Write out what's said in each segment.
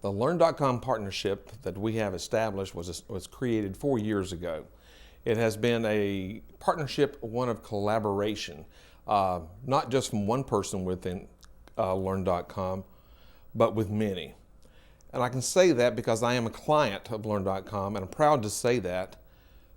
The Learn.com partnership that we have established was created 4 years ago. It has been a partnership, one of collaboration, not just from one person within Learn.com, but with many. And I can say that because I am a client of Learn.com, and I'm proud to say that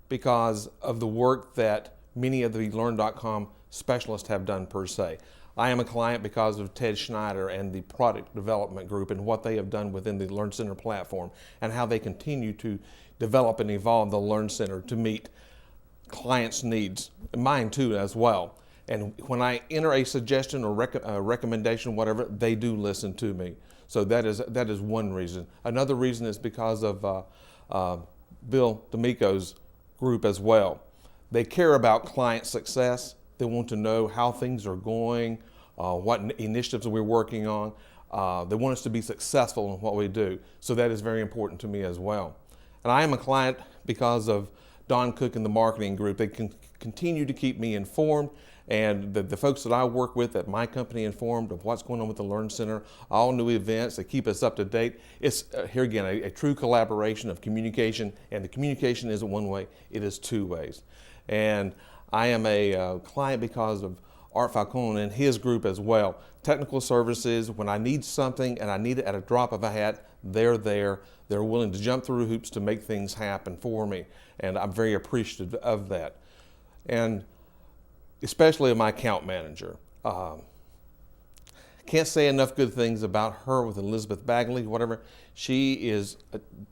because of the work that many of the Learn.com specialists have done per se. I am a client because of Ted Schneider and the product development group and what they have done within the Learn Center platform and how they continue to develop and evolve the Learn Center to meet clients' needs, mine too as well. And when I enter a suggestion or recommendation, whatever, they do listen to me. So that is one reason. Another reason is because of Bill D'Amico's group as well. They care about client success. They want to know how things are going, what initiatives we're working on. They want us to be successful in what we do. So that is very important to me as well. And I am a client because of Don Cook and the marketing group. They can continue to keep me informed, and the folks that I work with at my company informed of what's going on with the Learn Center, all new events. They keep us up to date. It's, here again, a true collaboration of communication, and the communication isn't one way, it is two ways. And I am a client because of Art Falcone and his group as well. Technical services, when I need something and I need it at a drop of a hat, they're there. They're willing to jump through hoops to make things happen for me. And I'm very appreciative of that. And especially of my account manager. Can't say enough good things about her with Elizabeth Bagley, whatever. She is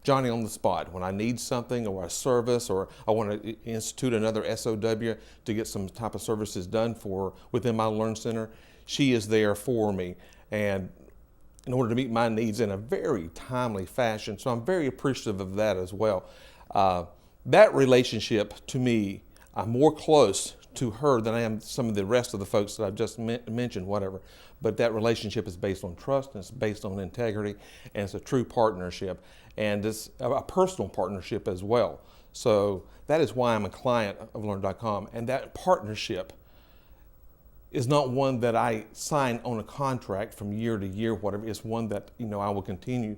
Johnny on the spot. When I need something or a service or I want to institute another SOW to get some type of services done within my Learn Center, she is there for me and in order to meet my needs in a very timely fashion. So I'm very appreciative of that as well. That relationship to me, I'm more close to her than I am some of the rest of the folks that I've just mentioned, whatever. But that relationship is based on trust, and it's based on integrity, and it's a true partnership, and it's a personal partnership as well. So that is why I'm a client of Learn.com, and that partnership is not one that I sign on a contract from year to year, whatever. It's one that I will continue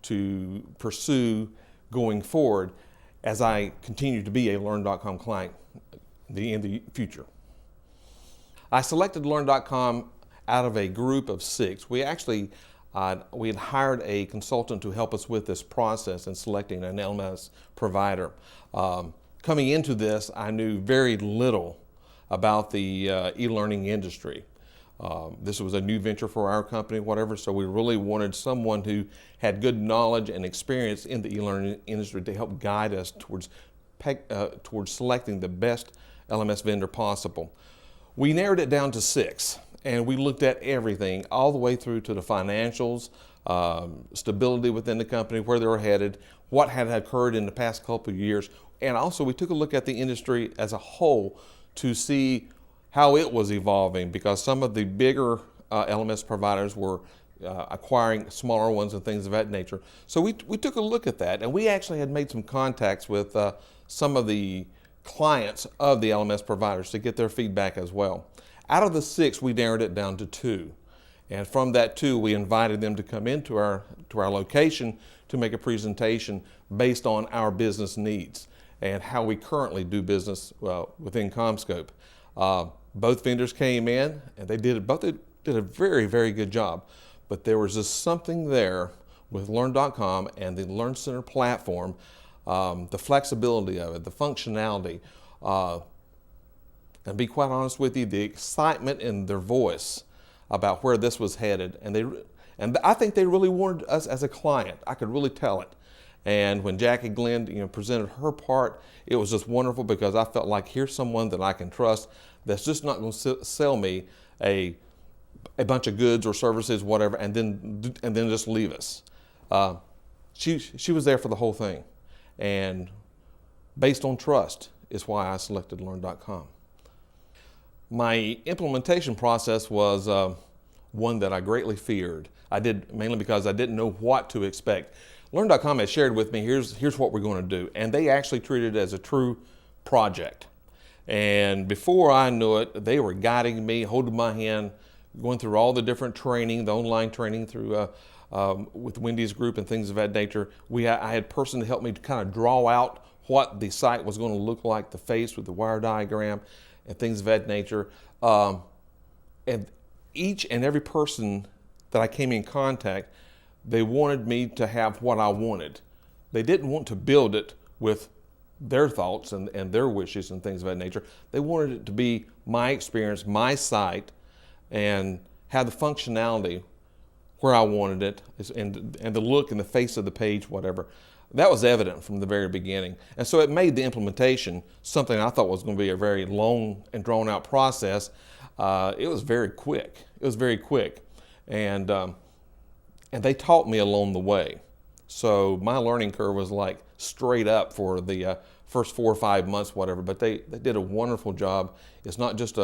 to pursue going forward as I continue to be a Learn.com client in the future. I selected Learn.com out of a group of 6. We actually we had hired a consultant to help us with this process in selecting an LMS provider. Coming into this, I knew very little about the e-learning industry. This was a new venture for our company, whatever, so we really wanted someone who had good knowledge and experience in the e-learning industry to help guide us towards selecting the best LMS vendor possible. We narrowed it down to 6, and we looked at everything all the way through to the financials, stability within the company, where they were headed, what had occurred in the past couple of years, and also we took a look at the industry as a whole to see how it was evolving, because some of the bigger LMS providers were acquiring smaller ones and things of that nature. So we took a look at that, and we actually had made some contacts with some of the clients of the LMS providers to get their feedback as well. Out of the 6, we narrowed it down to 2. And from that 2, we invited them to come into our location to make a presentation based on our business needs and how we currently do business within CommScope. Both vendors came in and they did a very, very good job. But there was just something there with Learn.com and the Learn Center platform, the flexibility of it, the functionality, and be quite honest with you, the excitement in their voice about where this was headed. And I think they really wanted us as a client. I could really tell it. And when Jackie Glenn presented her part, it was just wonderful because I felt like here's someone that I can trust that's just not going to sell me a bunch of goods or services, whatever, and then just leave us. She was there for the whole thing. And based on trust is why I selected Learn.com. My implementation process was one that I greatly feared. I did mainly because I didn't know what to expect. Learn.com had shared with me, here's what we're going to do. And they actually treated it as a true project. And before I knew it, they were guiding me, holding my hand, going through all the different training, the online training through with Wendy's group and things of that nature. I had a person to help me to kind of draw out what the site was going to look like, the face with the wire diagram and things of that nature. And each and every person that I came in contact, they wanted me to have what I wanted. They didn't want to build it with their thoughts and their wishes and things of that nature. They wanted it to be my experience, my site, and have the functionality where I wanted it, and the look and the face of the page, whatever. That was evident from the very beginning. And so it made the implementation something I thought was going to be a very long and drawn out process. It was very quick. It was very quick. And they taught me along the way. So my learning curve was like straight up for the first 4 or 5 months, whatever. But they did a wonderful job. It's not just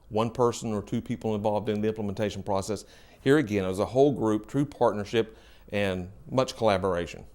one person or 2 people involved in the implementation process. Here again, it was a whole group, true partnership, and much collaboration.